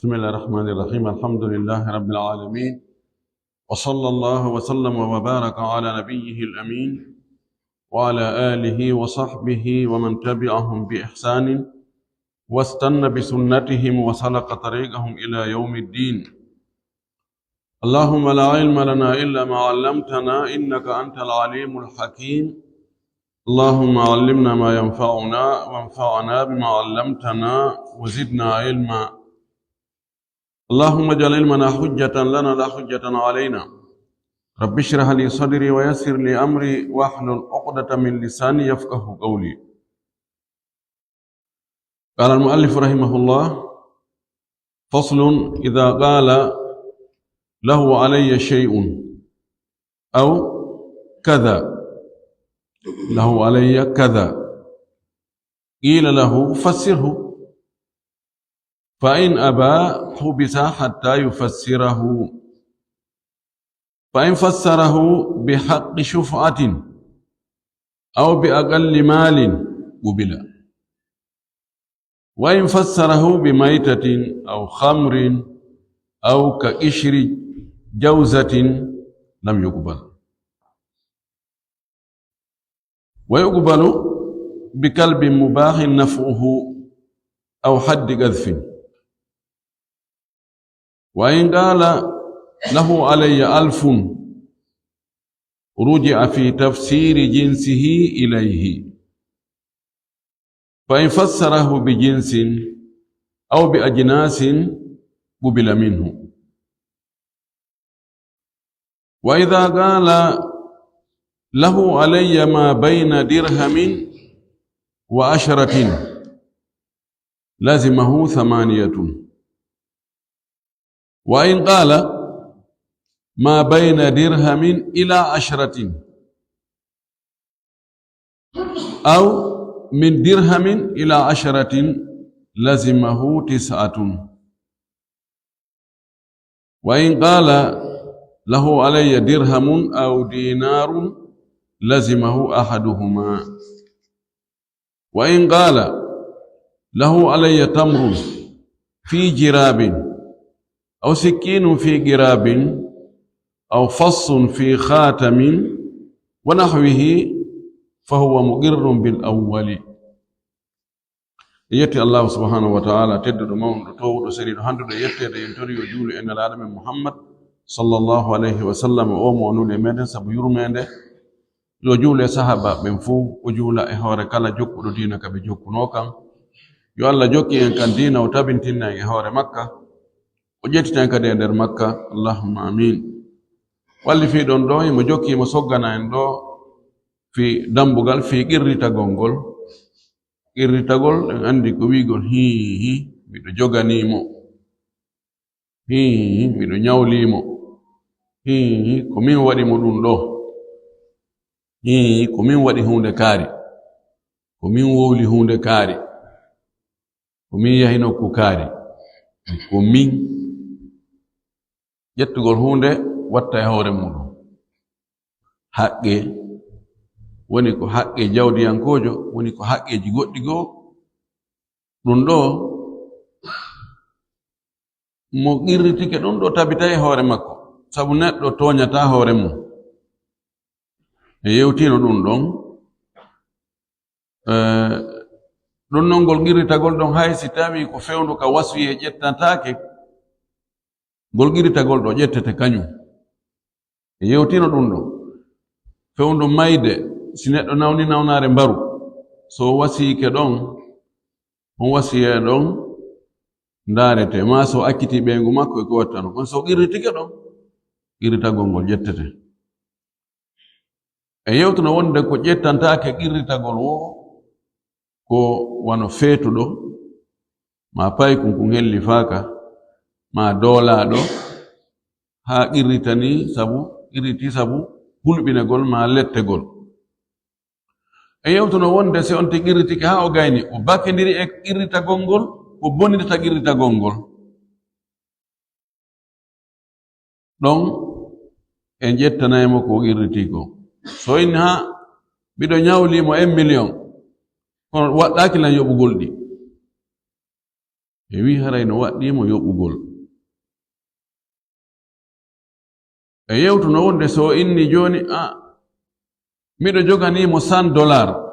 بسم الله الرحمن الرحيم. الحمد لله رب العالمين، وصلى الله وسلم وبارك على نبيه الأمين وعلى آله وصحبه ومن تبعهم بإحسان واستنى بسنتهم وسلك طريقهم إلى يوم الدين. اللهم لا علم لنا إلا ما علمتنا إنك أنت العليم الحكيم. اللهم علمنا ما ينفعنا وانفعنا بما علمتنا وزدنا علما. اللهم اجعل علمنا حجة لنا لا حجة علينا. رب اشرح لي صدري ويسر لي أمري واحلل عقدة من لساني يفقه قولي. قال المؤلف رحمه الله: فصل: إذا قال له علي شيء أو كذا، له علي كذا، قيل له فسره، فإن أبى حبس حتى يفسره، فإن فسره بحق شفعة أو بأقل مال قبل، وإن فسره بميتة أو خمر أو كقشر جوزة لم يقبل. ويقبل بكلب مباح نفعه أو حد قذف. وإن قال له علي 1000 رجع في تفسير جنسه إليه، فإن فسره بجنس أو بأجناس قبل منه. وإذا قال له علي ما بين درهم و10 لازمه 8. وإن قال ما بين درهم إلى 10 أو من درهم إلى 10 لازمه 9. وإن قال له علي درهم أو دينار لازمه أحدهما. وإن قال له علي تمر في جراب أو سكين في جراب أو فص في خاتم ونحوه فهو مقر بالأول. يأتي الله سبحانه وتعالى تدد مون رتوه سريد هندو يأتي ينتري يجول إن العالم محمد صلى الله عليه وسلم أومو نولي مدن سبو يرمين يجول صحابة بنفو وجول إهوري كلا جوك ودينك بجوك نوكا يو الله جوكي إن كان دينا وتابن تنا إهوري مكة وجيت تنك دي در مكة. اللهم آمين. واللي في دون دوي مجوكي مسوغنا اندو في دمبوغال في قريتا غونغول. قريتا غول عندي كويغول هي ميدو جوغانيمو، هي ميدو نياوليمو، هي كومين وادي مودون دو، هي كومين وادي هوندي كاري، كومين وولي هوندي كاري، كومين يهينو كوكاري، كومين jettugol hunde watta e hoore muɗum. haqqe woni ko haqqe jawdiyankojo, woni ko haqqeji goɗɗi goo. ɗum ɗo mo qirritike ɗum ɗo tabita e hoore makko, sabu neɗɗo toñata hoore mum. e yewtino ɗum ɗon ɗum non ngol qirritagol ɗon hay si tawi ko fewndu ka waswiye ƴettantake, gol qirritagol ɗo ƴettete kañum. e yewtino ɗum ɗo fewndu mayde si neɗɗo nawni nawnare mbaru, so wasiyike ɗon on wasiye ɗon ndarete, ma so akkiti ɓeygu makko e ko wattano. kono so qirritike ɗon qirritagol ngol ƴettete. e yewtuno wonde ko ƴettantake qirritagol wo ko wano feetuɗo, ma paykum kun helli faaka, ma doolaɗo ha qirritani sabu qirriti sabu hulɓinegol ma lettegol. e yewtuno wonde si on ti qirritike ha o gayni o bakkediri e qirritagol ngol, o bonirta qirritagol ngol ɗon e ƴettanaymo ko qirriti ko. so inni ha mbiɗo ñawlimo 1 million kono waɗɗaki lan yoɓugol ɗi, e wi haray no waɗɗimo yoɓugol. E yewtu no wonde so inni joni miɗo joganimo $100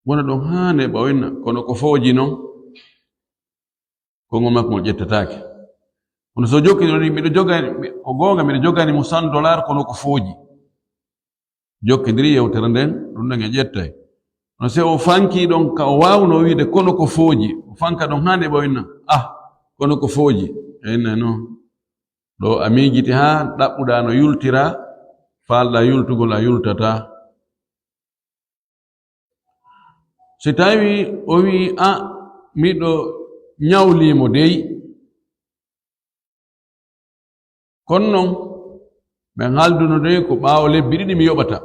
wona ɗum haane ɓawinna kono ko fooji noon konngol makko ngol ƴettatake. kono so jokkidoni miɗo jogani ko goonga miɗo joganimo $100 kono ko fooji jokkidiri yewtere nden ɗum ɗon e ƴettay. no se o fanki ɗon ka o wawno wiide kono ko fooji o fanka ɗon haane ɓawinna kono ko fooji eyna noon ɗo a miijiti ha ɗaɓɓuɗa no yultira falɗa yultugol a yultata. so tawi o wi miɗo ñawlimo dey kono noon ɓen halduno dey ko ɓaawo lebbi ɗiɗi mi yoɓata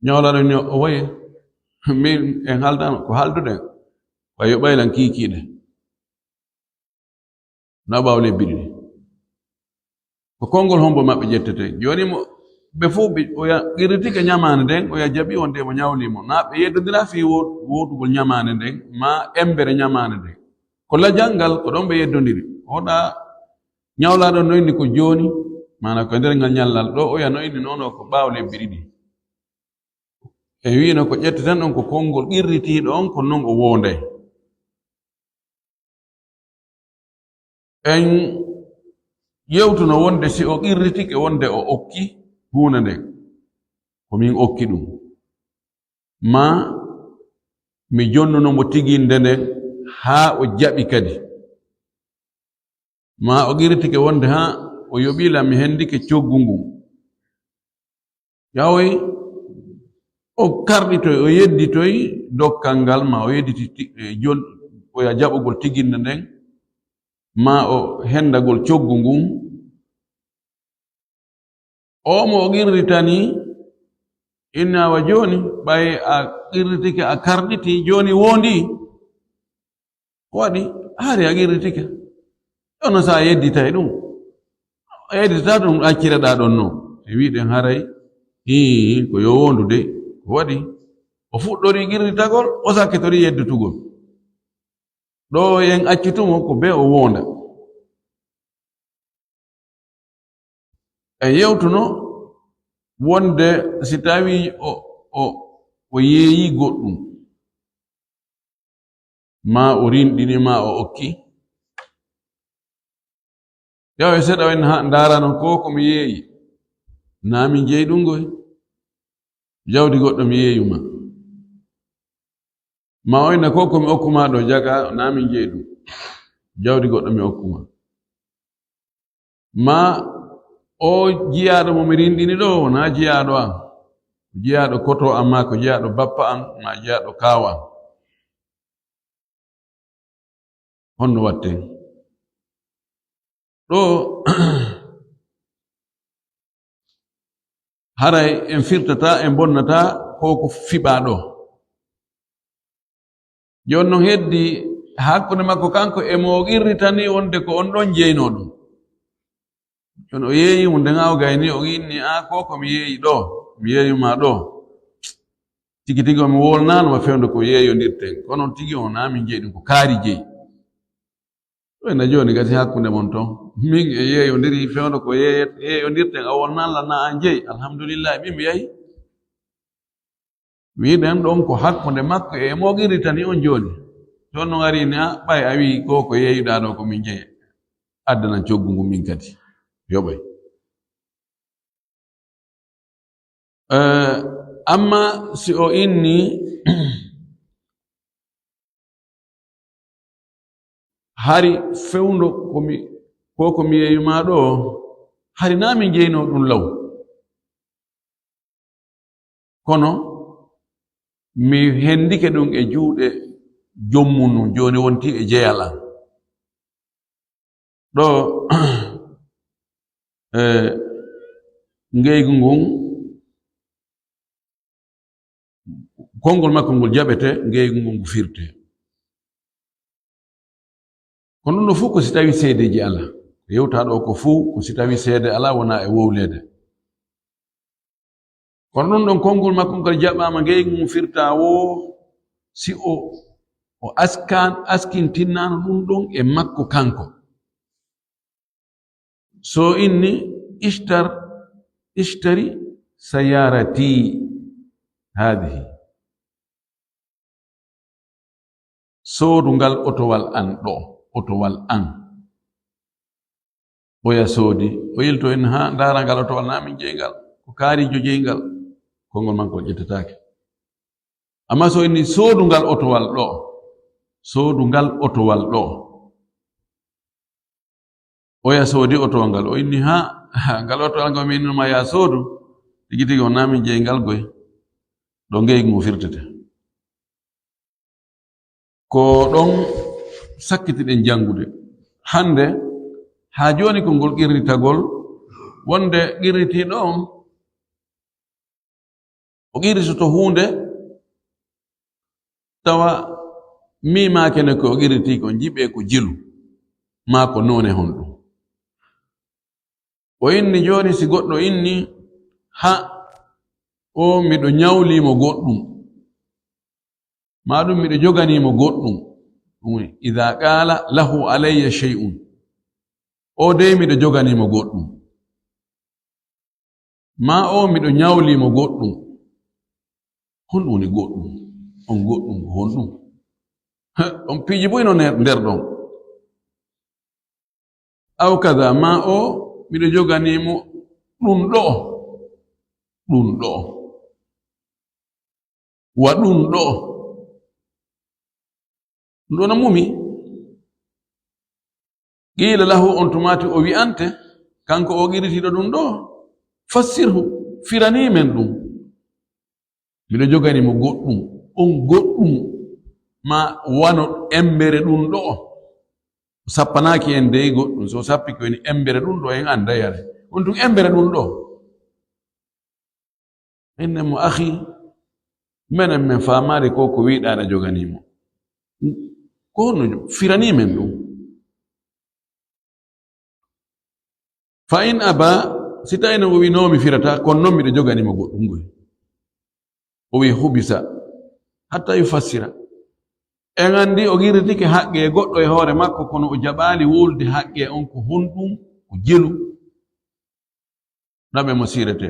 ñawlaɗo ni o waye min en haldano ko halduɗen wa yoɓaylan kiikiiɗe na ɓaawo lebbi ɗiɗi ko konngol hombo maɓɓe ƴettete. joni mo ɓe fuu oya qirritike ñamande nden oya jaɓi on de mo ñawlimo na ɓe yeddodira fi woɗugol ñamande nden ma embere ñamande nden ko lajalngal ko ɗon ɓe yeddodiri. oɗa ñawlaɗo no inni ko joni mana ko nder ngal ñallal ɗo oya no inni noon ko ɓaawo lebbi ɗiɗi e wino ko ƴetteten ɗon ko konngol qirritiɗo on ko noon o wonday. en yewtuno wonde si o qirritike wonde o okki huunde nden komin okki ɗum ma mi jonnunomo tiginde nden haa o jaɓi kadi ma o qirritike wonde o yoɓilam mi hendike coggu ngun yawoy o karɗitoy o yedditoy dokkal ngal ma o yedditi oya jaɓugol tiginde nden ma o hendagol coggu ngun mo o qirritani innawa joni ɓay a qirritike a karɗiti joni wondi waɗi haari a qirritike ɗono sa a yedditay ɗum a yeddita ɗum accireɗa ɗon noon e wiɗen haray ko yo wondu de ko waɗi o fuɗɗori qirritagol o sakkitori yeddutugol ɗo en accitumo ko be o wonda. e yewtuno wonde si tawi o yeeyi goɗɗum ma o rinɗini ma o okki yaw e seɗa en ndarano ko komi yeeyi na min jeeyi ɗum goy jawdi goɗɗo mi yeeyuma ma oyna ko komi okkuma ɗo jaga na min jeeyi ɗum jawdi goɗɗo mi okkuma ma o jiyaɗo mo mi rinɗini ɗo wona jiyaɗo am jiyaɗo koto am ma ko jiyaɗo bappa am ma jiyaɗo kaawa am honno watten ɗo haray en firtata en bonnata ko fiɓa ɗo joni noon heddi hakkude makko kanko emo qirritani wonde ko on ɗon jeyno ɗum jon o yeeyimo ndenga o gayni o inni ko komi yeeyi ɗo mi yeeyuma ɗo tigi tigi omi wolnanoma fewde ko yeeyondirten kono tigi o na min jeeyi ɗum ko kaari jeeyi ɗo ena joni gati hakkude mon toon min e yeeyodiri fewde ko yeeyondirten a wolnanla na an jeeyi alhamdulillah min mi yahi wiɗen ɗon ko hakkude makko e mo qirritani on joni toon no garini ɓay a wi ko yeeyuɗa ɗo ko min jeeyi addanan coggu ngu min kadi yoɓay. amma si o inni hari fewndo komi yeeyuma ɗo hari na min jeyno ɗum law kono mi hendike ɗum e juuɗe jommum num joni wonti e jeyal an ɗo ngeygu ngun konngol makko ngol jaɓete ngeygu ngun ngu firte kono ɗum ɗo fof ko si tawi seedeji ala yewta ɗo ko fuu ko si tawi seede ala wona e wowlede kono ɗum ɗon konngol makko ngal jaɓama ngey mum firta wo si o askintinnano ɗum ɗon e makko kanko. So inni ishtari sayarati hadihi, soodu ngal otowal an ɗo, otowal an. Oya soodi o yilto en ha ndara ngal otowal namin jeygal ko kaarijo jeygal, konngol makko ƴettatake. Amma so inni soodu ngal otowal ɗo, soodu ngal otowal ɗo, oya soodi otowal ngal, o inni ha ngal otowal ngal min ma ya soodu tigi tigi on namin jeygal goy ɗo ngeygu mo firtete. Ko ɗon sakkitiɗen jangude hande ha joni ko ngol qirritagol wonde qirritiɗo on o qirritoto hunde tawa mimakene ko o qirriti ko jiɓe ko jilu ma ko none honɗum. O inni joni si goɗɗo inni ha o miɗo ñawlimo goɗɗum maɗum miɗo joganimo goɗɗum, idha qala lahu alayya shay'un, o dey miɗo joganimo goɗɗum, ma o miɗo ñawlimo goɗɗum, honɗum woni goɗɗum, on goɗɗum ko honɗum? On piiji boyno nder ɗon. Aw kada ma o miɗo joganimo ɗum ɗo, ɗum ɗo, wa ɗum ɗo, ɗum ɗo no mumi. Qila lahu, on tumati o wi'ante kanko o qirritiɗo ɗum ɗo, fassirhu, firani men ɗum. Miɗo joganimo goɗɗum, on goɗɗum ma wano embere ɗum ɗo. Sappanaki en dey goɗɗum, so sappi ko woni embere ɗum ɗo en andayare on ɗum embere ɗum ɗo. Inne mo akhi menen men famade ko ko wiɗaɗa joganimo ko honno firani men ɗum. Fa in aba, si tawino o wi no mi firata kono noon miɗo joganimo goɗɗum goy, o wi hubisa hatta yufassira. En andi o qirritike haqqe e goɗɗo e hoore makko kono o jaɓali wolde haqqe on ko honɗum ko jelu, ɗaɓe mo sirete.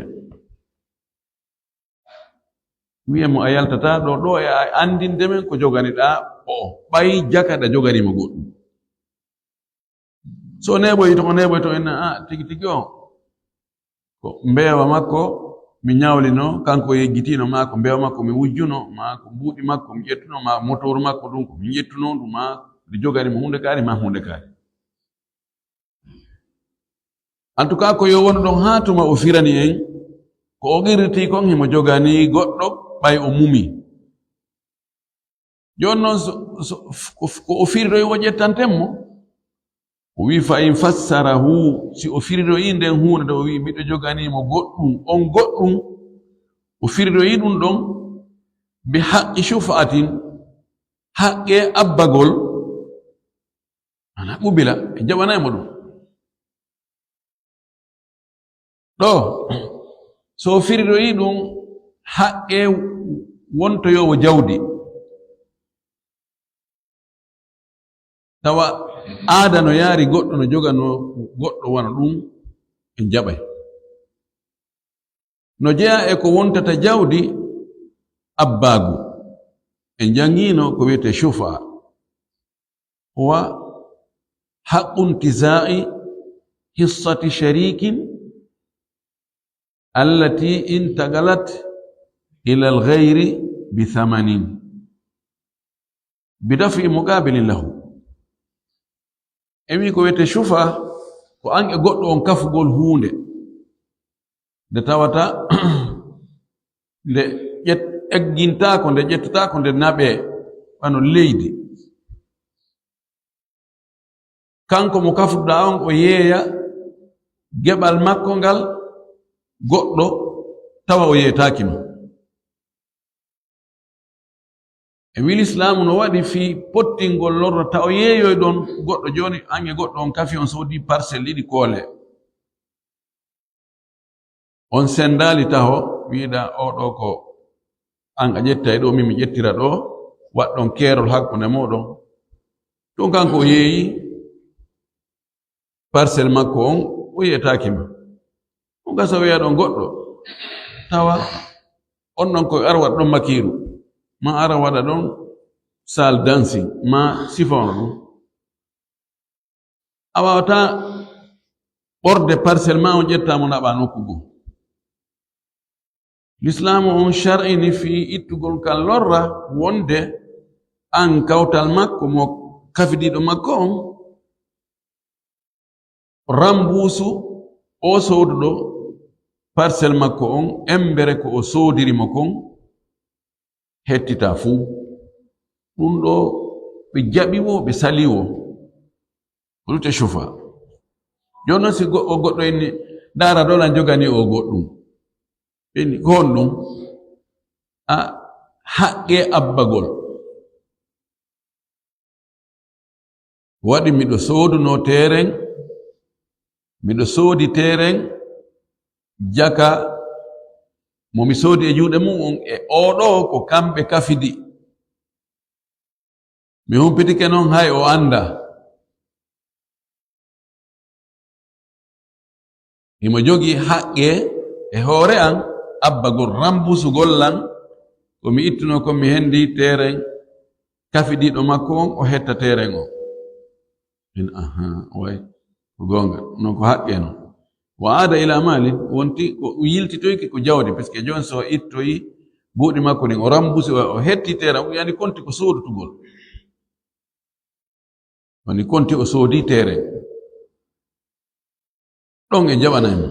Wiyemo a yaltata ɗo ɗo e a andindemen ko joganiɗa o ɓay jakaɗa joganimo goɗɗum. So neɓoyto ko neɓoyto en tigi tigi o ko mbewa makko mi ñawlino, kanko yejjitino ma ko mbewa makko mi wujjuno, ma ko mbuuɗi makko mi ƴettuno, ma motor makko ɗum ko mi ƴettuno ɗum, ma mi joganimo hunde kaari ma hunde kaari. En tout cas ko yo won ɗon ha tuma o firani en ko o qirriti kon himo jogani goɗɗo ɓay o mumi. Joni noon ko o firiɗo o ƴettantenmo, o wi fa in fassarahu, si o firiɗoyi nden hunde nde o wi miɗo joganimo goɗɗum, on goɗɗum o firiɗoyi ɗum ɗon bi haqqi shufa'atin, haqqe abbagol, ana ɓubila e jaɓanaymo ɗum ɗo. So o firiɗoyi ɗum haqqe wontoyowo jawdi, tawa aada no yaari goɗɗo no jogano goɗɗo wana ɗum en jaɓay. No jeya e ko wontata jawdi abbaagu, en jangino ko wiyete shufa, wa haqqu intizai hissati sharikin allati intaqalat ila alghayri bithamanin bidafi muqabilin lahu. Emi ko wiyete shufa ko an e goɗɗo on kafugol hunde nde tawata nde eggintako, nde ƴettotako nde naɓe ɓano leydi. Kanko mo kafuɗa on o yeeya geɓal makko ngal goɗɗo tawa o yeetaki ma. E wili islamu no waɗi fi pottingol lorno taw yeeyoy ɗon goɗɗo joni an e goɗɗo on kafi on sodi parcelle ɗiɗi koole, on sendali taho wiida oɗo ko an a ƴetta ɗo min mi ƴettira ɗo waɗɗon keerol hakkunde moɗon ɗum kanko o yeeyi parcelle makko on o yi'etakima ɗum gasa wiya ɗon goɗɗo tawa on ɗon koye ara waɗa ɗon makiru ma ara waɗa ɗon salle dancing ma sifono ɗum a wawata ɓorde parcelle ma on ƴettamo naɓa nokkugo l'islamu on shar'ini fi ittugol kan lorra wonde an kawtal makko mo kafidiɗo makko on rambusu o sooduɗo parcelle makko on embere ko o soodirimo kon hettita fuu ɗum ɗo ɓe jaɓiwo ɓe saliwo rute chufa joni noon si o goɗɗo inni dara ɗolan jogani o goɗɗum ɓeni ko hon ɗum a haqqe abbagol waɗi miɗo sooduno teren miɗo soodi teren jaka momi soodi e juuɗe mum on e oɗo ko kamɓe kafidi mi humpitike noon hay o anda himo jogi haqqe e hoore an abbagol rambusugol an komi ittuno ko mi hendi teren kafidiɗo makko on o hetta teren o in way ko gonga non ko haqqe non wa ada ila mali wonti ko yiltitoyki ko jawdi par ce que joni so ittoyi buuɗi makko ɗin o rambusi o hetti teren o yani konti ko soodutugol woni konti o soodi teren ɗon e jaɓanaymo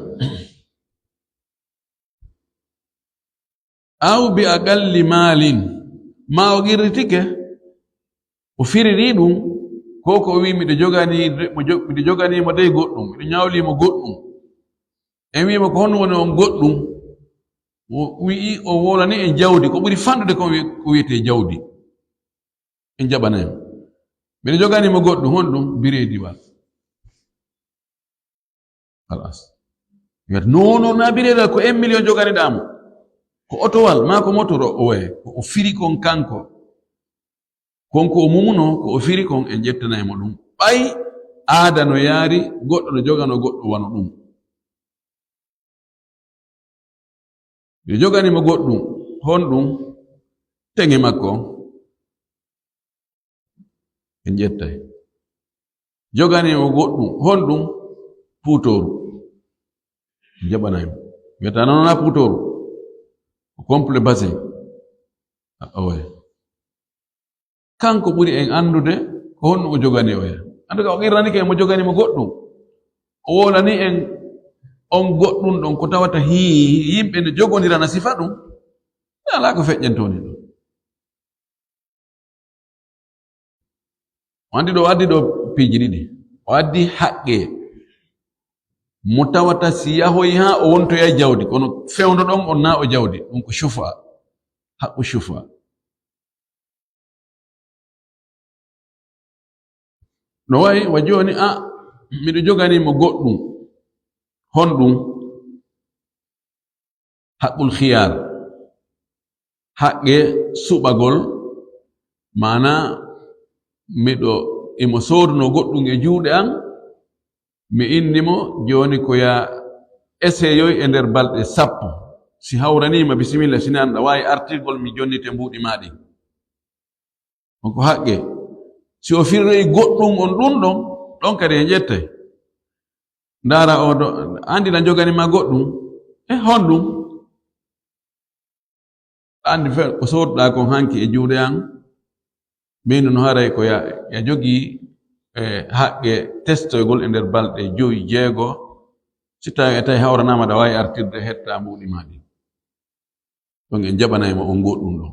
aw bi aqalli malin ma o girritike o firiri ɗum ko ko wi miɗo joganimo dey goɗɗum miɗo ñawlimo goɗɗum en wima ko honno woni on goɗɗum o wi'i o wolani en jawdi ko ɓuri fanɗude ko wiyete jawdi en jaɓanaymo miɗo joganimo goɗɗum honɗum biredi wa halas wiyata non na bireda ko 1 million joganiɗamo ko otowal ma ko motoro o waye ko o firi kon kanko konko o mumuno ko o firi kon en ƴettanaymo ɗum ɓay aada no yaari goɗɗo no jogano goɗɗo wano ɗum yo joganimo goɗɗum honɗum teŋe makko en ƴettay joganimo goɗɗum honɗum puutoru jaɓanaymo wiyata nonona puutoru ko complet bassin owaye kanko ɓuri en andude ko honɗum o jogani oya andu ka o qirranike mo joganimo goɗɗum o wolani en on goɗɗum ɗon ko tawata yimɓe ne jogodirana sifa ɗum ala ko feƴƴantoni ɗum o andi ɗo o addi ɗo piiji ɗiɗi o addi haqqe mo tawata si yahoyi ha o wontoya jawdi kono fewndo ɗon on na o jawdi ɗum ko chufa haqqu chufa no wayi wa joni miɗo joganimo goɗɗum honɗum haqqul khiyar haqqe suɓagol mana miɗo imo sooduno goɗɗum e juuɗe an mi innimo joni ko ya essayoy e nder balɗe 10 si hawranima bisimilla sini an ɗa wawi artirgol mi jonnite mbuuɗi maɗi onko haqqe si o firroyi goɗɗum on ɗum ɗon kadi e ƴettay ndara o ɗo andi na joganima goɗɗum e honɗum andi fe ko sooduɗa kon hanki e juuɗe an min no haray ko ya jogi haqqe testoygol e nder balɗe 5 6 si tawi e tawi hawranama ɗa wawi artirde hetta mbuuɗi maɗi ɗon en jaɓanaymo on goɗɗum ɗon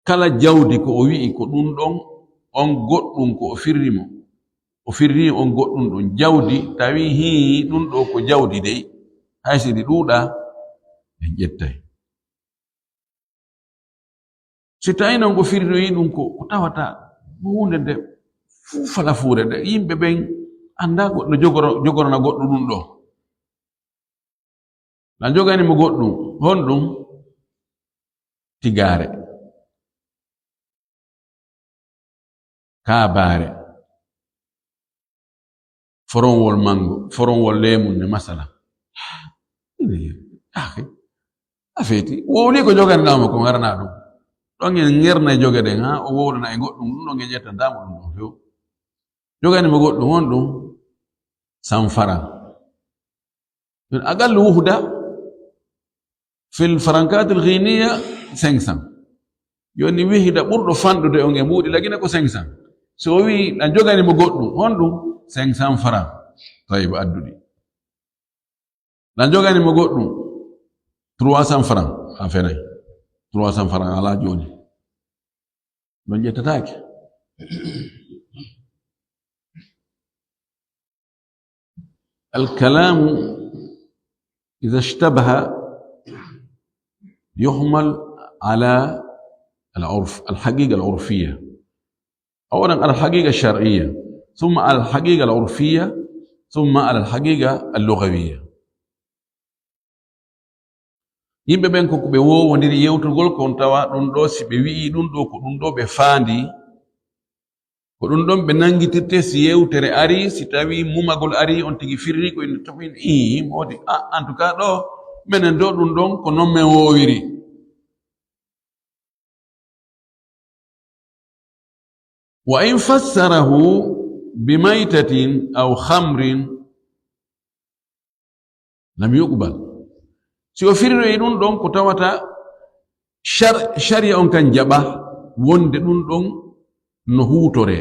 kala jawdi ko o wi'i ko ɗum ɗon on goɗɗum ko o firri on goɗɗum ɗon jawdi tawi ɗum ɗo ko jawdi dey hay si ɗi ɗuuɗa en ƴettay si tawi noon ko firroyi ɗum ko tawata hunde nde fuu fala fuure nde yimɓe ɓen anda goɗɗo jogorona goɗɗo ɗum ɗo lan jogani mo goɗɗum honɗum tigare kaabare foronwol mango foronwol lemunde masala afeeti wowni ko joganiɗama ko garana ɗum ɗon en ngerna e joge ɗen ha o wowrana e goɗɗum ɗum ɗon e ƴettantamo ɗum ɗon few joganimo goɗɗum honɗum sanfara أقل وحدة في الفرنكات الغينية 500 يوني وحدة برضو فاندو دي أونغي مودي لكن أكو 500 سوي نجوغاني مغوطو هندو 500 فرنك طيب أدو دي نجوغاني مغوطو 300 فرنك أفناي 300 فرنك على جوني نجي تتاكي الكلام إذا اشتبه يحمل على العرف الحقيقة العرفية أولا على الحقيقة الشرعية ثم على الحقيقة العرفية ثم على الحقيقة اللغوية yimɓe ɓen ko ɓe wowodiri yewtugol kon tawa ɗum ɗo si ɓe wi'i ɗum ɗo ko ɗum ɗo ɓe faandi ko ɗum ɗon ɓe nangitirte si yewtere ari si tawi mumagol ari on tigi firri ko ene toɓi modi en tout cas ɗo minen ɗo ɗum ɗon ko non min wowiri wa in fassarahu bimaytatin aw khamrin lam yuqbal si o firri ɗum ɗon ko tawata sharia on kan jaɓa wonde ɗum ɗon no huutore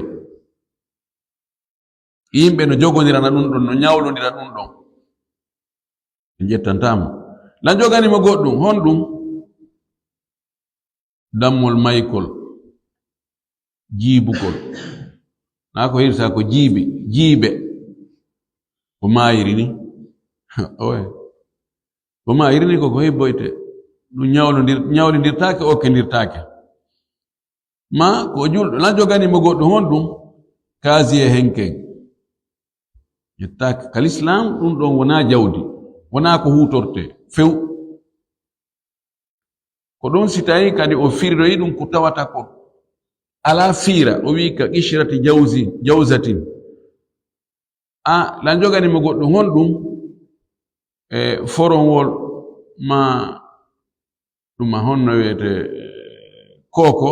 yimɓe no jogodirana ɗum ɗon no ñawlodira ɗum ɗon ɓe jettantamo lan joganimo goɗɗum honɗum dammol maykol jiibugol na ko hirsa ko jiibe ko mayiri ni oye ko mayiri ni koko hebboyte ɗum ñawlodirtake okkedirtake ma ko julɗo lan joganimo goɗɗum honɗum kasiye henken yettake kalislam ɗum ɗon wona jawdi wona ko hutorte few ko ɗum si tawi kadi o firroyi ɗum ko tawata ko ala fiira o wi ka qishrati jawzatin lan joganimo goɗɗum honɗum e foronwol ma ɗum honno wiyete koko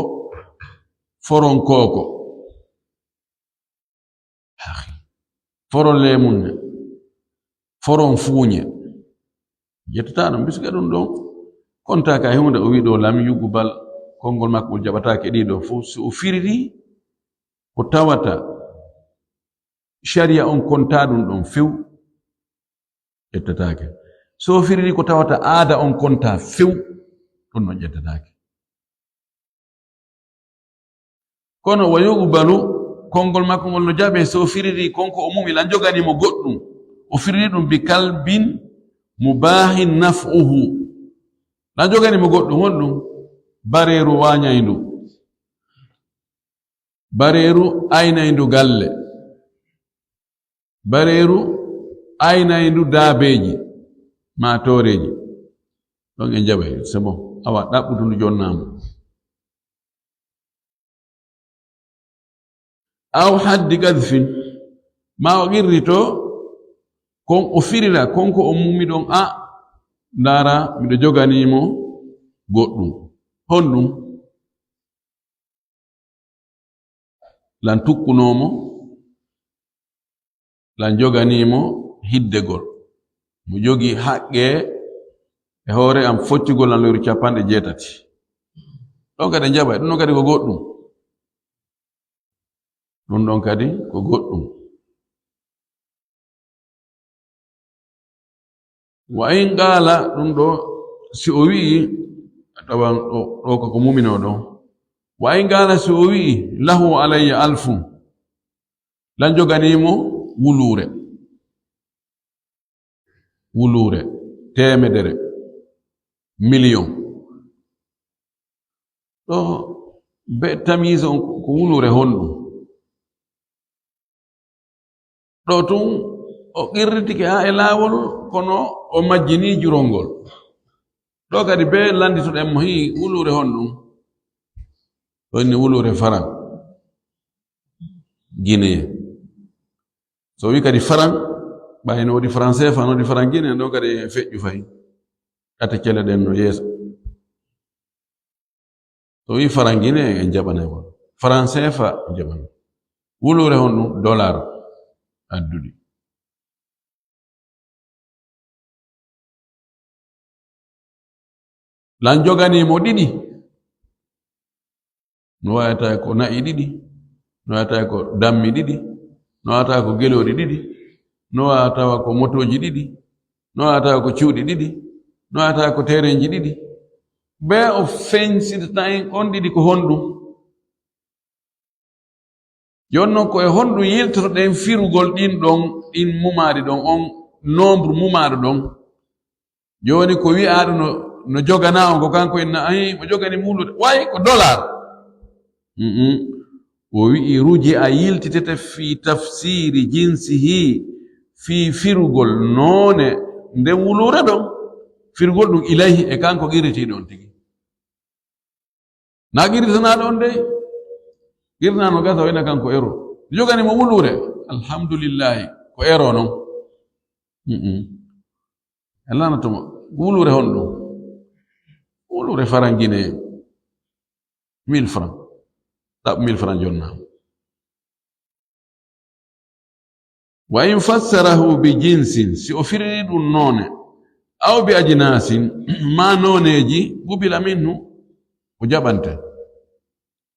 foron koko foron lemunne foron fuuñe jettata ɗum bisga ɗum ɗon kontaka e hunde o wi ɗo lam yugubal konngol makko o jaɓatake ɗiɗo fof so o firri ko tawata sharia on konta ɗum ɗon few ƴettatake so o firri ko tawata aada on konta few ɗum ɗon ƴettatake kono wa yuqbalu konngol makko ngol no jaɓe so firri konko o mumi lan joganimo goɗɗum o firri ɗum bi kalbin mubahin naf'uhu lan joganimo goɗɗum honɗum bareeru wañayndu bareeru aynayndu galle bareeru aynayndu daabeji matoreji ɗon e jaɓay c'est bon awa ɗaɓɓutundu jonnamo aw haddi gadfin ma o qirrito kon o firira konko o mumi ɗon ndara miɗo joganimo goɗɗum honɗum lan tukkunomo lan joganimo hiddegol mo jogi haqqe e hoore am foccugol an lewru 80 ɗon kadi jaɓay ɗum ɗon kadi ko goɗɗum ɗum ɗon kadi ko goɗɗum wa in qala ɗum ɗo si o wi'i tawan ɗo ko mumino ɗon wa in qala si o wi'i lahu alayya alfun lan joganimo wulure temedere million ɗo be tamise on ko wulure honɗum ɗo tun o qirritike ha e laawol kono o majjini jurongol ɗo kadi be landituɗen mo hi wulure honɗum wonni wulure faran Guinée so wi kadi faran ɓayno woodi français fan woodi faran Guinée ɗo kadi feƴƴu fayi ata cele ɗen no yeeso so wi faran Guinée en jaɓanay won français fa jaɓana wulure honɗum dollar adduɗi lan joganimo ɗiɗi no wayata ko na'i ɗiɗi no wayata ko dammi ɗiɗi no wayata ko geloɗi ɗiɗi no wayata ko motoji ɗiɗi no wayata ko cuuɗi ɗiɗi no wayata ko terenji ɗiɗi be o feñsitata en on ɗiɗi ko honɗum jonnon ko e honɗum yiltotoɗen firugol ɗin mumari ɗon on nombre mumari ɗon joni ko wi'aɗo no jogana on ko kanko inna ay mo jogani mulude way ko dollar o wi'i ruji a yiltitete fi tafsiri jinsihi fi firugol noone nden wulure ɗon firugol ɗum ilayhi e kanko qirritiɗo on tigi na qirritanaɗo on dey qirnano gasa wayna kanko ero jogani mo wulure alhamdulillahi ko ero noon allanatomo wulure honɗum wulure faran Guinée 1000 francs ɗaɓ 1000 francs jonna wa in fassarahu bi jinsin si o firiri ɗum noone aw bi ajnasin ma nooneji qubila minhu o jaɓante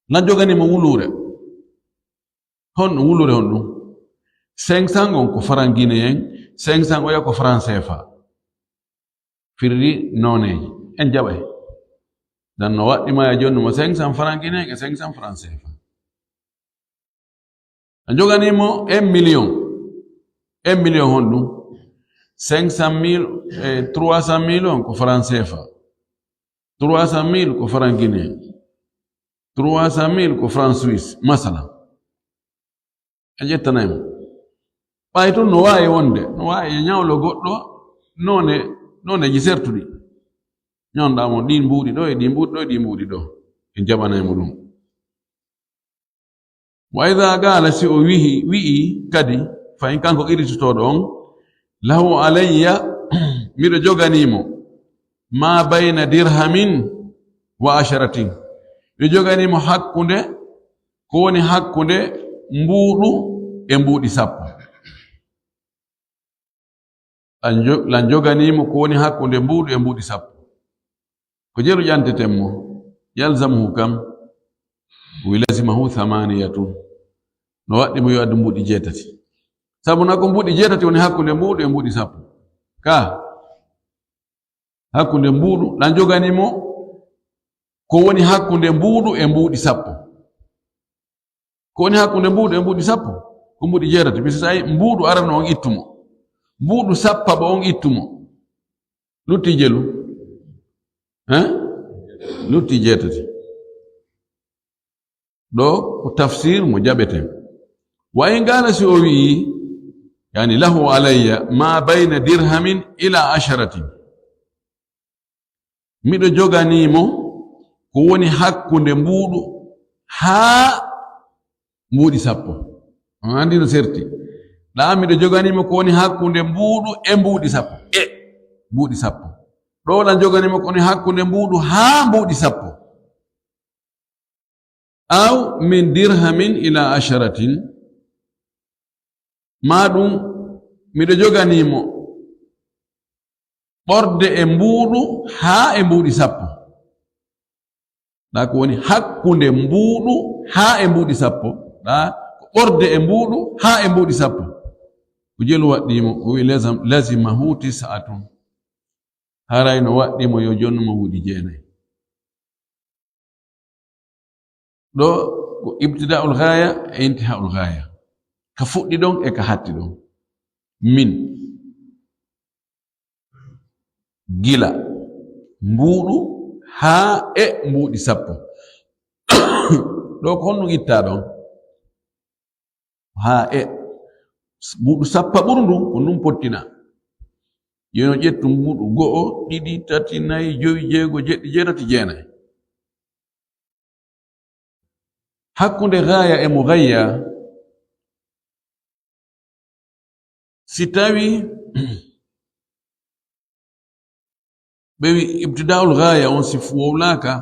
na joganimo wulure honɗum wulure honɗum 500 on ko faran Guinéen 500 oya ko franc CFA firiri nooneji en jaɓay dan no waɗɗima e joni mo 500 franc Guinéen e 500 franc CFA a joganimo 1 million honɗum 500 000 e 300 000 on ko franc CFA 300 000 ko franc Guinéen 300 000 ko franc Suisse masala a ƴettanaymo ɓay tun no wawi wonde no wawi e ñawlo goɗɗo noneji sertuɗi ñonɗamo ɗi mbuuɗi ɗo e ɗi mbuuɗi ɗo e ɗi mbuuɗi ɗo e jaɓanaymo ɗum wa ida gala si o wi'i kadi fayin kanko qirritotoɗo on lahu alayya miɗo joganimo ma bayna dirhamin wa asharatin miɗo joganimo hakkunde ko woni hakkunde mbuuɗu e mbuuɗi sappo lan joganimo ko woni hakkunde mbuuɗu e mbuuɗi sappo ko jeru ƴantetenmo yalzamuhu kam wi lazimahu 8 no waɗɗi mo yo addu mbuuɗi 8 sabu na ko mbuuɗi 8 woni hakkunde mbuuɗu e mbuuɗi sappo ka hakkunde mbuuɗu lan joganimo ko woni hakkunde mbuuɗu e mbuuɗi sappo ko woni hakkunde mbuuɗu e mbuuɗi sappo ko mbuuɗi 8 bisi so ayi mbuuɗu arano on ittumo mbuuɗu sappaɓo on ittumo lutti jelu lutti 8 ɗo ko tafsir mo jaɓeten wa in gana si o wi'i yani lahu alayya ma bayna dirhamin ila 10 miɗo joganimo ko woni hakkunde mbuuɗu haa mbuuɗi sappo on andi no serti ɗa miɗo joganimo ko woni hakkunde mbuuɗu e mbuuɗi sappo mbuuɗi sappo ɗo ɗan joganimo ko woni hakkunde mbuuɗu haa mbuuɗi sappo aw min dirhamin ila 10 ma ɗum miɗo joganimo ɓorde e mbuuɗu haa e mbuuɗi sappo ɗa ko woni hakkunde mbuuɗu haa e mbuuɗi sappo ɗa ko ɓorde e mbuuɗu haa e mbuuɗi sappo ko jelu waɗɗimo o wi lazimahu 9 haray no waɗɗimo yo jonnumo wuuɗi 9 ɗo ko ibtida'ul ghaya e intiha'ul ghaya ka fuɗɗi ɗon e ka hatti ɗon min gila mbuuɗu haa e mbuuɗi sappo ɗo ko honɗum itta ɗon haa e mbuɗu sappa ɓurndu ko ndum pottina yeno ƴettu mbuɗu go'o ɗiɗi tati nayi joyi jeego jeɗɗi jeetati jeenayi hakkunde gaya e mugayya si tawi ɓe wi ibtida'ul gaya on si wowlaka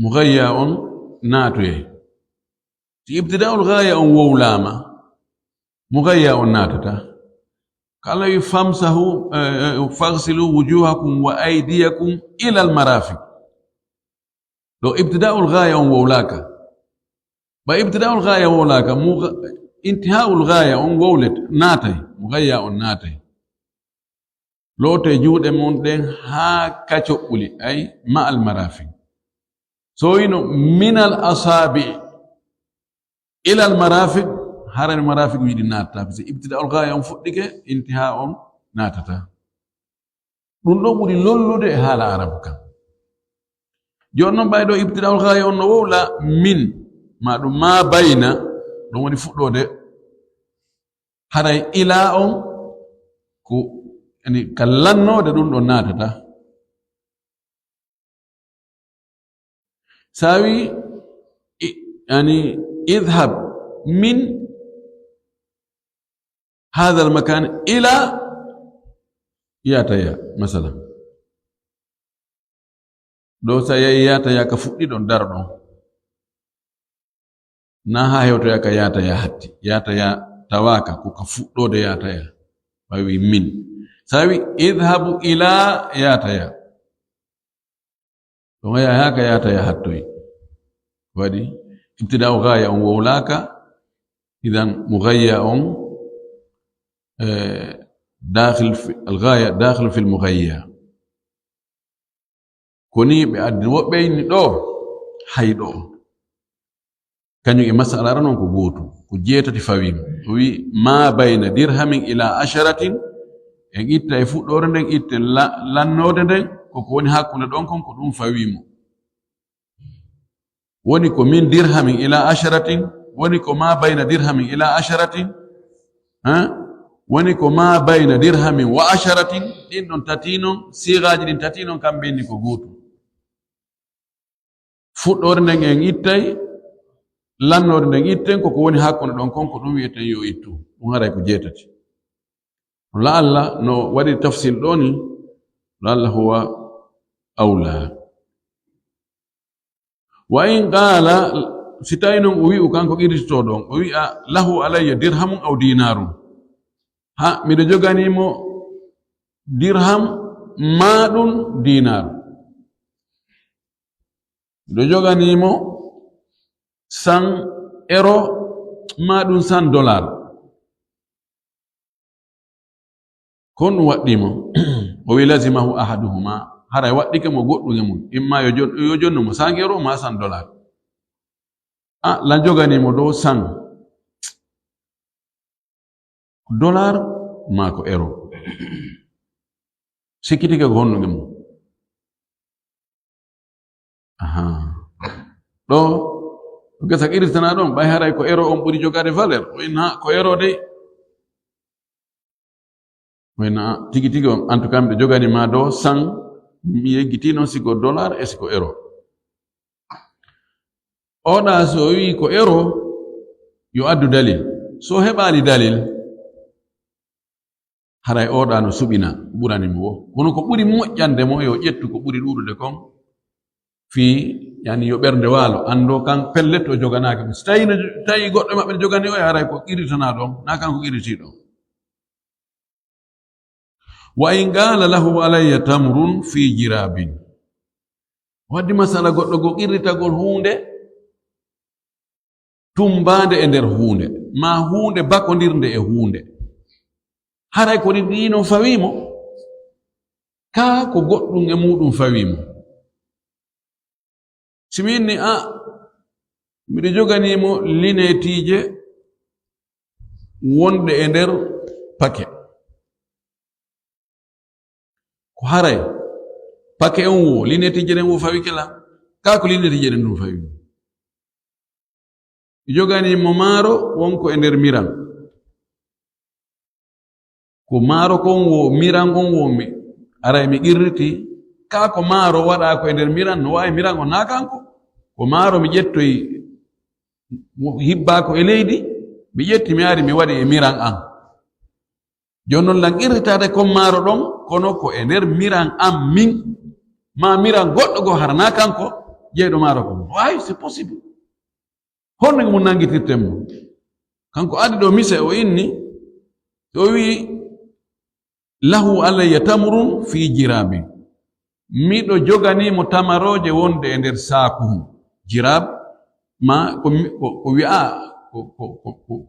mugayya on naatoye si ibtida'ul gaya on wowlama mugayya on naatata kala wi famsahu faghsilu wujuhakum wa aydiyakum ila al marafiq ɗo ibtida'ul gaya on wowlaka ba ibtida'ul gaya wowlaka intiha'ul gaya on wowlet naatay mugayya on naatay loote juuɗe mon ɗen haa kacoɓɓuli ay ma al marafiq so wino min al asabi ila al marafiq haran marafiq wiɗi naatata parce que ibtida'ul gaya on fuɗɗike intiha on naatata ɗum ɗo ɓuri lollude e haala arabu kam joni noon ɓayɗo ibtida'ul gaya on no wowla min ma ɗum ma bayna ɗum woni fuɗɗode haray ila on ko yani ka lannode ɗum ɗon naatata sawi yani idhab min هذا المكان إلى ياتيا مثلا لو ياتيا كفؤي دون دارون نها هيوتيا كياتيا حتى ياتيا تواكا كفؤدو دي ياتيا وي من ساوي اذهب إلى ياتيا لو يا ياتيا حتى ودي ابتداء غاية وولاك إذا مغيّة داخل في الغاية داخل في المغيّة كوني بأدي وبين دو حيدو كانوا مسألة رنون كبوتو كجيتة تفاويم وي ما بين درهم إلى 10 يجيت يفوت دورن يجيت لانودن كوني هاكون دونكم كدوم فاويمو ونكو من درهم إلى 10 ونكو ما بين درهم إلى 10 ها woni ko ma bayna dirhamin wa 10 ɗin ɗon tatinon sigaji ɗin tatinon kam ɓenni ko gootu fuɗɗorde nden en ittay lannorde nden itten koko woni hakkunde ɗon kon ko ɗum wiyeten yo ittu ɗum haray ko jeetati la allah no waɗi tafsil ɗo ni la allah huwa awla wa in qala si tawi noon o wi'u kanko qirtito ɗon o wi'a lahu alayya dirhamun aw dinarum ha miɗo joganimo dirham maɗum dinar miɗo joganimo 100 euro maɗum 100 dollar kon ɗum waɗɗimo o wi lazimahu ahaduhuma haray waɗɗike mo goɗɗum e mum imma yo jonnumo 100 euro ma 100 dollar lan joganimo dow 100 dollar mako euro sikkitike ko honnude mum ɗo gesa qirtana ɗon ɓay haray ko euro on ɓuri jogade valeur oyna ko euro de oyna tigi tigi on en tout cas mbiɗo jogani ma dow 100 mi yeggiti noon siko dollar e siko euro oɗa so wi ko euro yo addu dalil so heɓali dalil haray oɗa no suɓina ɓuranimo wo kono ko ɓuri moƴƴande mo yo ƴettu ko ɓuri ɗuɗude kon fi yani yo ɓernde waalo ando kan pellet o joganaki so tawi goɗɗo maɓɓe ne jogani o e haray ko qirritana ɗon na kanko qirriti ɗon wa in qala lahu alayya tamrun fi jirabin waddi masala goɗɗo go qirritagol hunde tumbande e nder hunde ma hunde bakodirde e hunde haray ko ɗino fawimo ka ko goɗɗum e muɗum fawimo siminni miɗo joganimo linetije wonde e nder paquet ko haray paquet on wo linetije ɗen wo fawi kela ka ko linetije ɗen ɗum fawimo joganimo maaro wonko e nder miram ko maaro kon wo miran on wo mi ara mi qirriti ka ko maaro waɗa ko e nder miran no wawi miran on na kanko ko maaro mi ƴettoyi hibba ko e leydi mi ƴetti mi ari mi waɗi e miran an joni noon lan qirritade kon maaro ɗon kono ko e nder miran an min ma miran goɗɗo go hara na kanko jeyɗo maaro kon wawi c'est possible honno mo nangitirten mo kanko adi ɗo mise o inni o wi lahu alayya tamrun fi jirabi miɗo joganimo tamaroje wonde e nder sakuhum jirab ma ko wi'a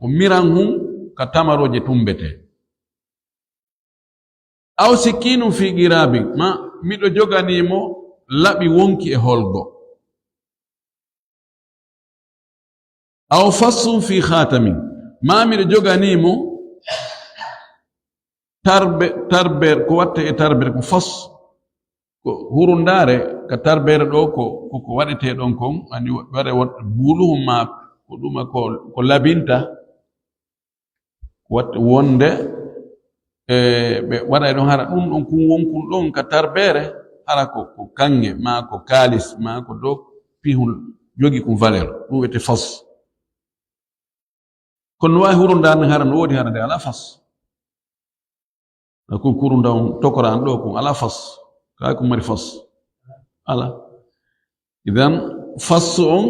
ko miran hum ka tamaroje tumbete aw sikkinum fi girabi ma miɗo joganimo laɓi wonki e holgo aw fassum fi khatamin ma miɗo joganimo tarber ko watte e tarber ko fas ko hurundare ka tarbere ɗo ko waɗete ɗon kon ani waɗe buluhum ma ko ɗuma ko labinta watte wonde ɓe waɗa ɗon hara ɗum ɗon kun wonkun ɗon ka tarbere hara ko kange ma ko kalis ma ko do pihul jogi kum valeur ɗum wiyete fas kono no wawi hurundare ne hara no woodi hara nde ala fas ko kurunda on tokoran ɗo kon ala fas kay ko mari fas ala idan fas on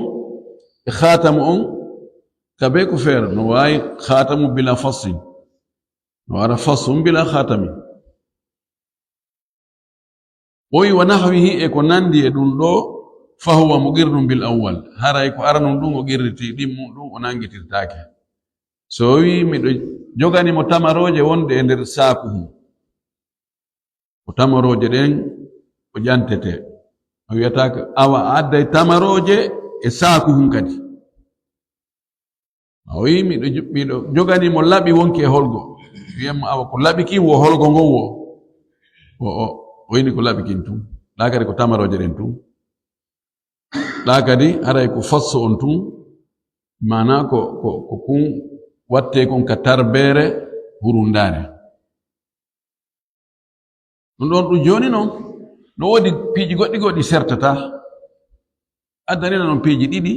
e khatamu on kabe ko feere no wawi khatamu bila fassin no ara fassum bila khatami oyi wa nahwihi e ko nandi e ɗum ɗo fahuwa muqirrun bil awwal haray ko aranum ɗum o qirriti ɗimmum ɗum o nangitirtake so wi miɗo joganimo tamaroje wonde e nder sakuhum ko tamaroje ɗen ko ƴantete o wiyatake awa adday tamaroje e sakuhum kadi o wi miɗo joganimo laɓi wonki e holgo wiyamo awa ko laɓi kin wo holgo ngon wo o yini ko laɓi kin tum ɗa kadi ko tamaroje ɗen tum ɗa kadi haray ko fasso on tum mana ko kun watte kon ka tarbere hurundare ɗum ɗon ɗum joni noon no woodi piiji goɗɗi sertata addanina noon piiji ɗiɗi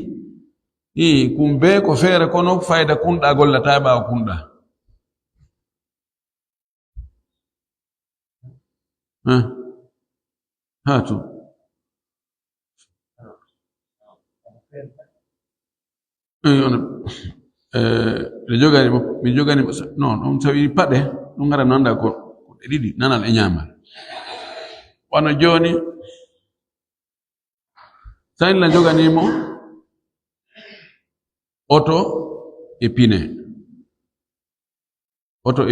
kum be ko feere kono fayda kunɗa gollata e ɓaawa kunɗa ha to mi jogani non ɗum tawi paɗe ɗum gara nanda ko ɗe ɗiɗi nanal e ñamal wano joni sanilla joganimo oto e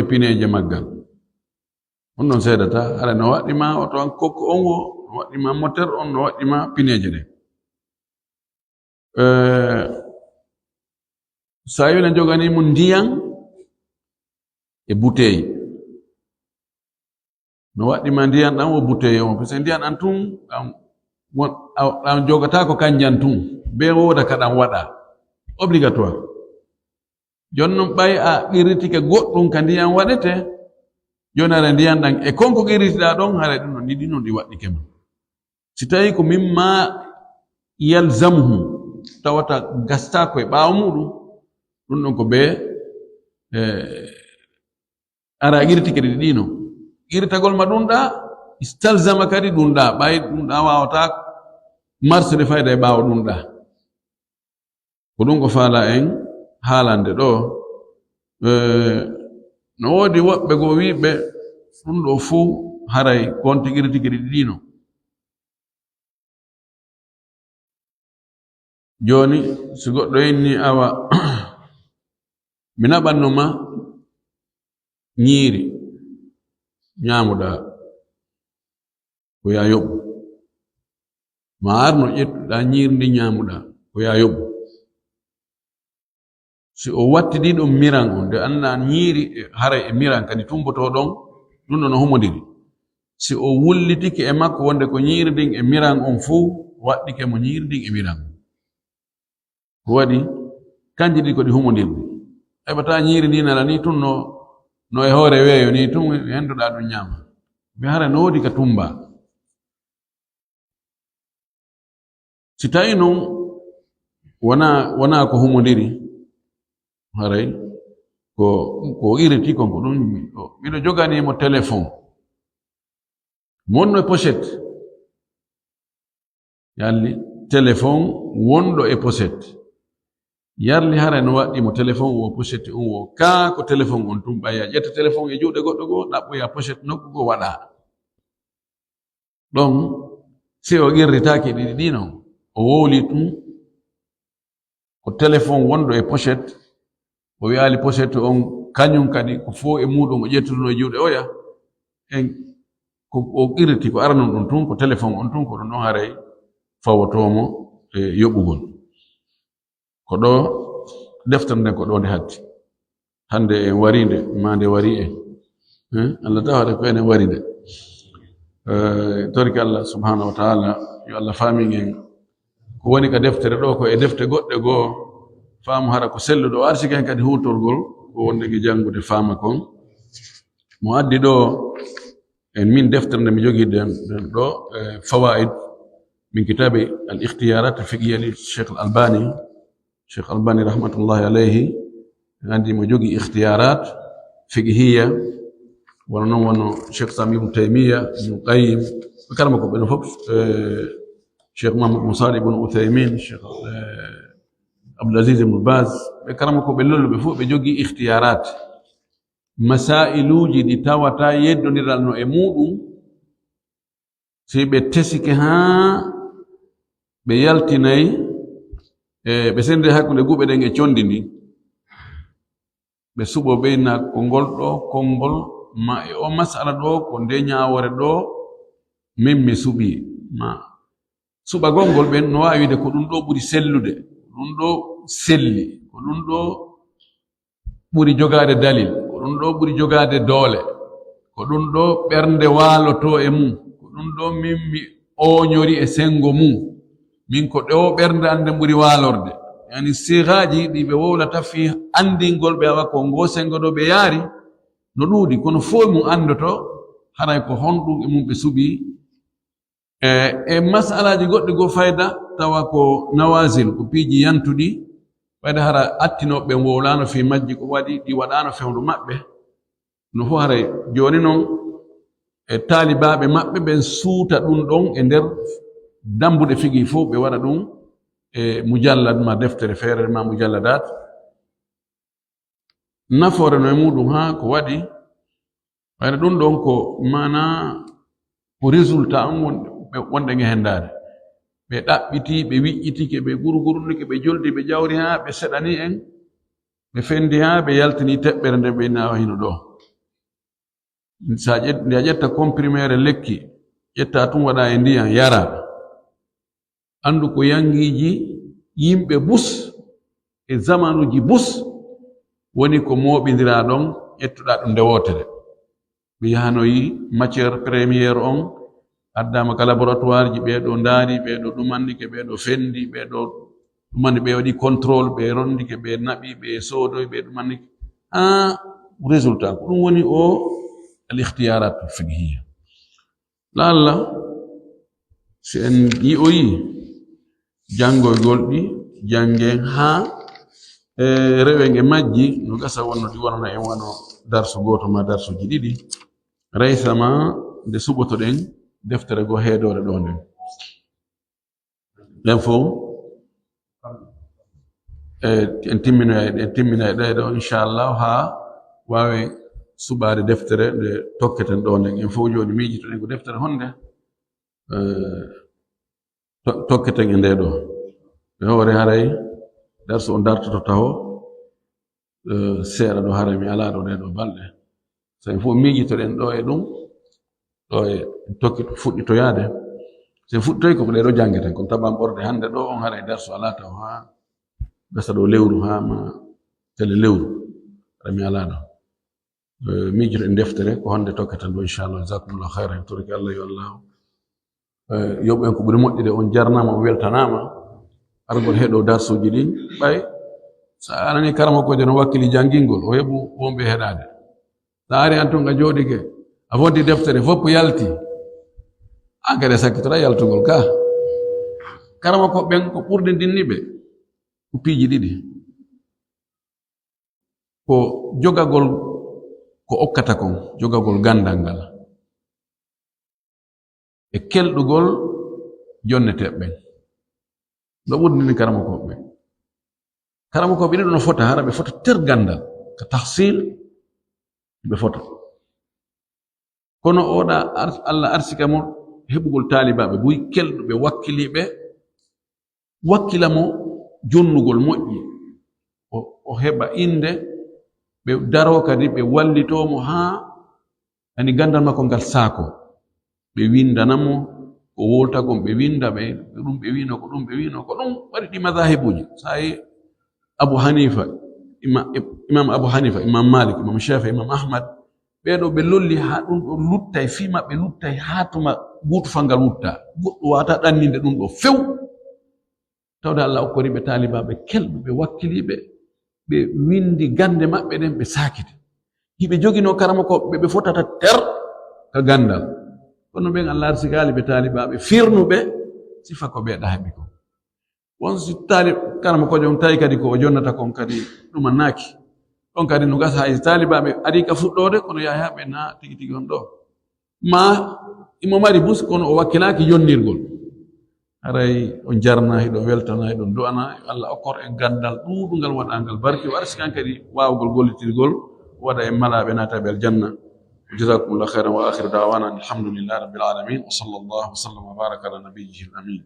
pineje maggal on non seedata hara no waɗɗima oto an kokko on wo no waɗɗima moteur on no waɗɗima pineje ɗe sa yone joganimo ndiyan e bouteille no waɗɗima ndiyan ɗan wo bouteille on par ce que ndiyan ɗan tun ɗan jogata ko kanjan tun be woda kaɗan waɗa obligatoire joni noon ɓay a qirritike goɗɗum ka ndiyan waɗete joni hara ndiyan ɗan e konko qirritiɗa ɗon hara ɗum no ɗiɗi noon ɗi waɗɗike ma si tawi ko mimma yalzamuhum tawata gasta koye ɓaawo muɗum ɗum ɗon ko ɓe ara qirtike ɗe ɗiɗino qirtagol ma ɗum ɗa istalzama kadi ɗum ɗa ɓay ɗum ɗa wawata marsude fayda e ɓaawo ɗum ɗa ko ɗum ko faala en haalande ɗo no woodi woɓɓe go wiɓe ɗum ɗo fuu haray konti qirtike ɗe ɗiɗino joni si goɗɗo inni awa mi naɓannoma ñiiri ñaamuɗa ko ya yoɓu ma arno ƴettuɗa ñiiri ndi ñaamuɗa ko ya yoɓu si o wattidi ɗum miran on nde anna ñiiri haray e miran kadi tumboto ɗon ɗum ɗo no humodiri si o wullitike e makko wonde ko ñiiri ndin e miran on fuu waɗɗike mo ñiiri ndin e miran ko waɗi kanji ɗi ko ɗi humodirɗi heɓata ñiiri ndi nala ni tun no no e hoore weeyo ni tun henduɗa ɗum ñaama mi hara no woodi ka tumba si tawi noon wona ko humodiri haray ko iriti kon ko ɗum miɗo joganimo téléphone wonno e pochette yalli téléphone wonɗo e pochette yarli hara no waɗɗimo téléphone wo pochette on wo ka ko téléphone on tum ɓaya ƴetta téléphone e juuɗe goɗɗo goo ɗaɓɓoya pochette nokku goo waɗa ɗon si o irritaki ɗiɗi ɗi non o wowli tum ko téléphone wonɗo e pochette o wiyali pochette on kañum kadi ko fo e muɗum o ƴettuno e juuɗe oya en ko o irriti ko aranon ɗum tun ko téléphone on tun ko ɗum ɗon haray fawotomo e yoɓugol ko ɗo deftere nden ko ɗo nde hatti hande en wari nde ma nde wari en Allah tawade ko enen wari nde torki Allah subhanahu wa taala yo Allah faamin en ko woni ka deftere ɗo ko e defte goɗɗe goo faamu hara ko selluɗo o arsiki hen kadi hutorgol ko wonde gi jangude faama kon mo addi ɗo en min deftere nde mi jogii den ɗo fawaid min kitabe al ikhtiyarat fiqhiyya li Cheikh Albani rahmatullahi alayhi andi mo jogii ikhtiyarat fiqhiyya wala noon wono Cheikh Sami ibn Taymiya ibn Qayyim kalama ko ɓen fof Cheikh Muhammad Musali ibn Uthaymin Cheikh Abdulaziz ibn Baz ɓe karama ko ɓe lolluɓe fof ɓe jogii ikhtiyarat masailuji ɗi tawata yeddodiral no e muɗum si ɓe tesike haa ɓe yaltinayi ɓe sendi hakkunde guɓe ɗen e condi ndi ɓe suɓo ɓeyna konngol ɗo konngol ma e o masala ɗo ko nde ñawore ɗo min mi suɓi ma suɓa gongol ɓen no wawi wide ko ɗum ɗo ɓuri sellude ko ɗum ɗo selli ko ɗum ɗo ɓuri jogade dalil ko ɗum ɗo ɓuri jogade doole ko ɗum ɗo ɓernde waaloto e mum ko ɗum ɗo min mi oñori e sengo mum min ko ɗo ɓernde ande ɓuri waalorde yani sihaji ɗi ɓe wowlata fi andingol ɓe awa ko ngo sengo ɗo ɓe yaari no ɗuuɗi kono fof mum andoto haray ko honɗum e mum ɓe suɓi e masalaji goɗɗi goo fayda tawa ko nawasil ko piiji yantuɗi ɓayde hara attinoɓe wowlano fi majji ko waɗi ɗi waɗano fewndo maɓɓe no fof haray joni noon e taalibaɓe maɓɓe ɓen suuta ɗum ɗon e nder dambuɗe figi fof ɓe waɗa ɗum e mujallad ma deftere feere ma mujalladat nafoore no e muɗum ha ko waɗi ɓayde ɗum ɗon ko mana ko résultat on wonɗe e hendade ɓe ɗaɓɓiti ɓe wiƴƴitike ɓe gurgurnike ɓe joldi ɓe jawri ha ɓe seɗani en ɓe fendi ha ɓe yaltini teɓɓere nde ɓe nawa hino ɗo sa nde a ƴetta comprimére lekki ƴetta tum waɗa e ndiyam yara andu ko yangiji yimɓe bus e zamanuji bus woni ko moɓidira ɗon ƴettuɗa ɗum nde wotere ɓe yahanoyi matiére premiére on addama ka laboratoire ji ɓeɗo ndaari ɓeɗo ɗumannike ɓeɗo fendi ɓeɗo ɗumanni ɓe waɗi contrôle ɓe rondike ɓe naɓi ɓe soodoy ɓe ɗumannike ha résultat ko ɗum woni o al ikhtiyarat fiqhiyya lalla si en yi'oyi jangoygol ɗi jangen ha rewen e majji no gasa wonno ɗi wonano en wano darsu goto ma darsuji ɗiɗi reysama nde suɓotoɗen deftere go heedore ɗo nden ɗen fof en timmina e ɗeɗo inchallah ha wawe suɓade deftere nde tokketen ɗo nden en fof joni miijitoɗen ko deftere honde tokketen e ndeɗo ɓe hoore haray darsu o dartoto tawo seeɗa ɗo haray mi ala ɗo ɗeɗo balɗe so en fof miijitoɗen ɗo e ɗum ɗo e tokki fuɗɗitoyaade so fuɗɗitoy koko ɗeɗo jangeten kono taban ɓorde hande ɗo on haray darsu ala taw ha gasa ɗo lewru ha ma tele lewru aɗa mi ala ɗo miijito en deftere ko honde tokketen ɗo inchallah jasakumullah hayra en torki Allah yo Allah yoɓ en ko ɓuri moƴƴude on jarnama o weltanama argol heɗo darsuji ɗin ɓay sa anani karama koje no wakkili jangingol o heɓu wonɓe heɗade saari antunga jooɗike a foddi deftere fopp yalti an kadi sakkitoɗa yaltugol ka karama ko ɓen ko ɓurde dinniɓe ko piiji ɗiɗi ko jogagol ko okkata kon jogagol gandal ngal e kelɗugol jonneteɓɓen no ɓurdini karama koɓe ɗiɗo no fota hara ɓe fota ter gandal ko tahsil ɓe fota kono oɗa Allah arsika mo heɓugol taalibaɓe boyi kelɗuɓe wakkiliɓe wakkila mo jonnugol moƴƴi o heɓa inde ɓe daro kadi ɓe wallitomo haa ani gandal makko ngal saako ɓe windanamo ko wolta kon ɓe winda ɓe ɗum ɓe wino ko ɗum ɓe wino ko ɗum waɗi ɗi madahibuji sayi Abu Hanifa imam Abu Hanifa imam Malik imam Shafi imam Ahmad ɓeɗo ɓe lolli ha ɗum ɗo luttay fi maɓɓe luttay ha tuma buutu fangal wutta goɗɗo wata ɗanninde ɗum ɗo few tawde Allah okkoriɓe taalibaɓe kelɓuɓe wakkiliɓe ɓe windi gande maɓɓe ɗen ɓe sakiti hiɓe jogino karama ko ɓe fotata ter ka gandal kono ɓen Allah arsikali ɓe taalibaɓe firnuɓe sifa ko ɓeeɗa heɓi ko won si karama ko jon tawi kadi ko o jonnata kon kadi ɗum annaki ɗon kadi no gasa hay taalibaɓe ari ka fuɗɗode kono yahaɓe na tigi tigi on ɗo ma imo mari bus kono o wakkilaki yonnirgol haray on jarna hiɗon weltana hiɗon du'ana Allah okkor en gandal ɗuɗungal waɗangal barki o arsikan kadi wawgol gollitirgol waɗa en malaɓe nataɓe aljanna jazakumullahu khairan wa akhiru da'wana alhamdulillahi rabbil alamin wa sallallahu wa sallam wa baraka ala nabiyyihi al-amin.